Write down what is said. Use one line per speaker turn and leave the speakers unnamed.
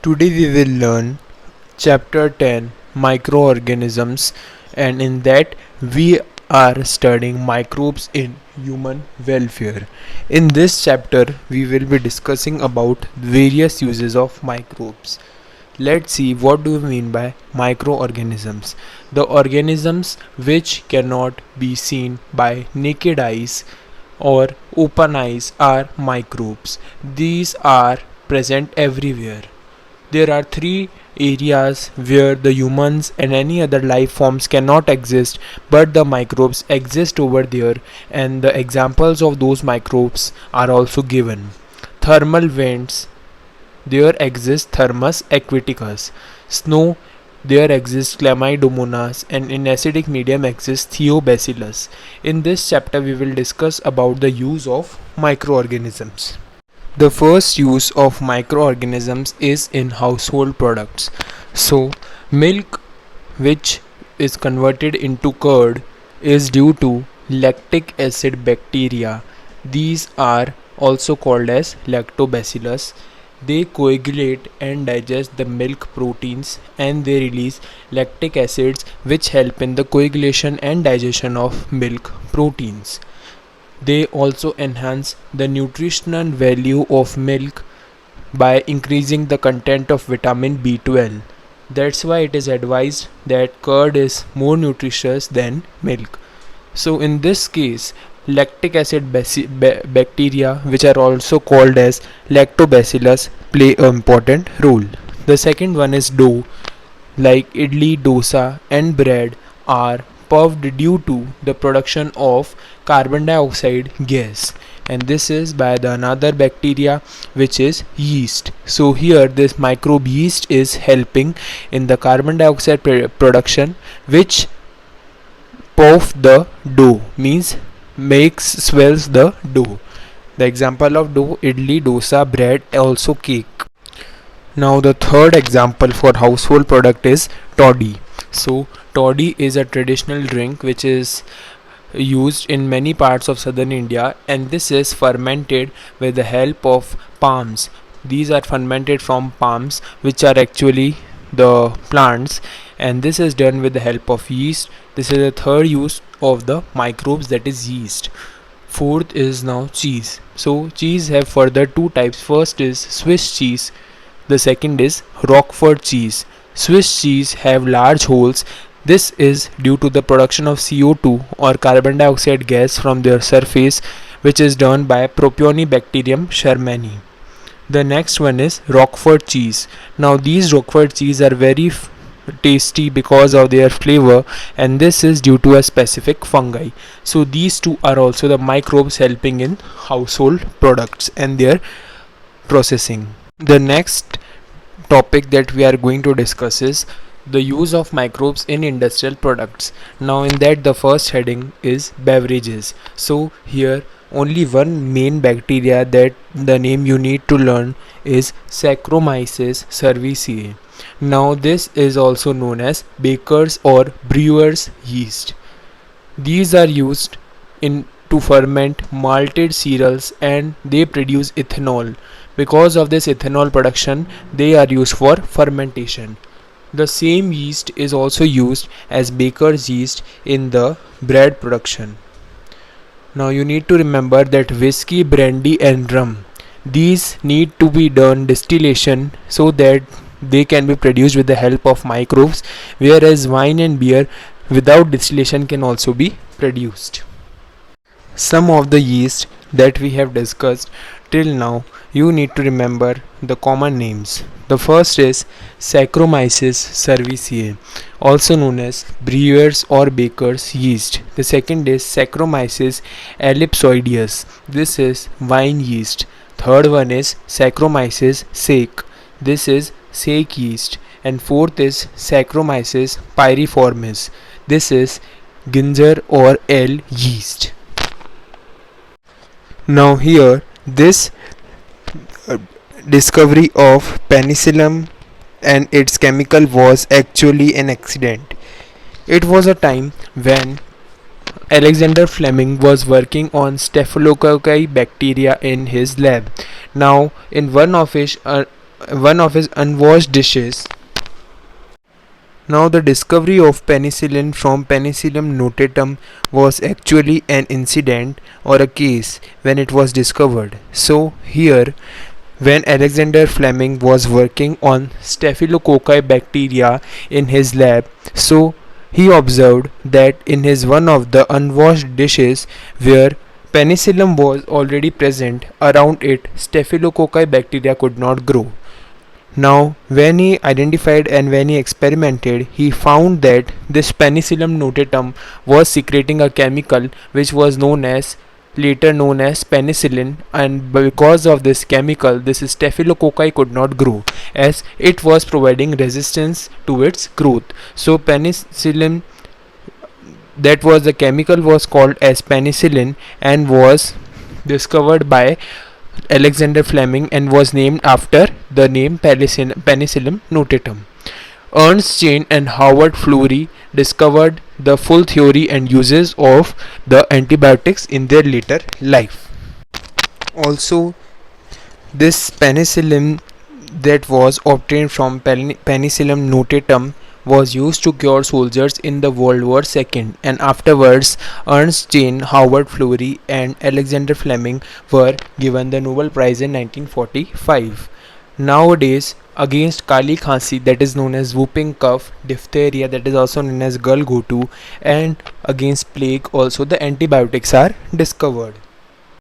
Today we will learn Chapter 10 Microorganisms, and in that we are studying microbes in human welfare. In this chapter we will be discussing about various uses of microbes. Let's see what do we mean by microorganisms. The organisms which cannot be seen by naked eyes or open eyes are microbes. These are present everywhere. There are three areas where the humans and any other life forms cannot exist, but the microbes exist over there, and the examples of those microbes are also given. Thermal vents, there exists Thermus aquaticus. Snow, there exists Chlamydomonas, and in acidic medium exists Theobacillus. In this chapter we will discuss about the use of microorganisms. The first use of microorganisms is in household products. So, milk which is converted into curd is due to lactic acid bacteria. These are also called as lactobacillus. They coagulate and digest the milk proteins, and they release lactic acids which help in the coagulation and digestion of milk proteins. They also enhance the nutritional value of milk by increasing the content of vitamin B12. That's why it is advised that curd is more nutritious than milk. So in this case, lactic acid bacteria, which are also called as lactobacillus, play an important role. The second one is dough, like idli, dosa and bread are puffed due to the production of carbon dioxide gas, and this is by the another bacteria which is yeast. So here this microbe yeast is helping in the carbon dioxide production, which puff the dough, means makes swells the dough. The example of dough: idli, dosa, bread, also cake. Now the third example for household product is toddy. So toddy is a traditional drink which is used in many parts of southern India, and this is fermented with the help of palms. These are fermented from palms, which are actually the plants, and this is done with the help of yeast. This is the third use of the microbes, that is yeast. Fourth is now cheese. So cheese have further two types. First is Swiss cheese, the second is Roquefort cheese. Swiss cheese have large holes. This is due to the production of CO2 or carbon dioxide gas from their surface, which is done by Propionibacterium shermani. The next one is Roquefort cheese. Now these Roquefort cheese are very tasty because of their flavor, and this is due to a specific fungi. So these two are also the microbes helping in household products and their processing. The next topic that we are going to discuss is the use of microbes in industrial products. Now in that the first heading is beverages. So here only one main bacteria that the name you need to learn is Saccharomyces cerevisiae. Now this is also known as baker's or brewer's yeast. These are used in to ferment malted cereals, and they produce ethanol. Because of this ethanol production, they are used for fermentation. The same yeast is also used as baker's yeast in the bread production. Now you need to remember that whiskey, brandy and rum, these need to be done distillation so that they can be produced with the help of microbes, whereas wine and beer without distillation can also be produced. Some of the yeast that we have discussed till now, you need to remember the common names. The first is Saccharomyces cerevisiae, also known as brewer's or baker's yeast. The second is Saccharomyces ellipsoideus. This is wine yeast. Third one is Saccharomyces sake. This is sake yeast. And fourth is Saccharomyces pyriformis. This is ginger or ale yeast. Now here this discovery of penicillin and its chemical was actually an accident. It was a time when Alexander Fleming was working on Staphylococci bacteria in his lab. Now in one of his one of his unwashed dishes. Now, the discovery of penicillin from Penicillium notatum was actually an incident or a case when it was discovered. So, here, when Alexander Fleming was working on Staphylococci bacteria in his lab, so he observed that in his one of the unwashed dishes where penicillium was already present around it, Staphylococci bacteria could not grow. Now, when he identified and when he experimented, he found that this Penicillium notatum was secreting a chemical which was later known as penicillin, and because of this chemical, this Staphylococci could not grow as it was providing resistance to its growth. So, penicillin, that was the chemical, was called as penicillin and was discovered by Alexander Fleming and was named after the name Penicillium notatum. Ernst Chain and Howard Florey discovered the full theory and uses of the antibiotics in their later life. Also, this penicillin that was obtained from Penicillium notatum was used to cure soldiers in the World War II, and afterwards Ernst Chain, Howard Florey and Alexander Fleming were given the Nobel Prize in 1945. Nowadays, against Kali Khansi, that is known as whooping cough, diphtheria, that is also known as gulgotu, and against plague also, the antibiotics are discovered.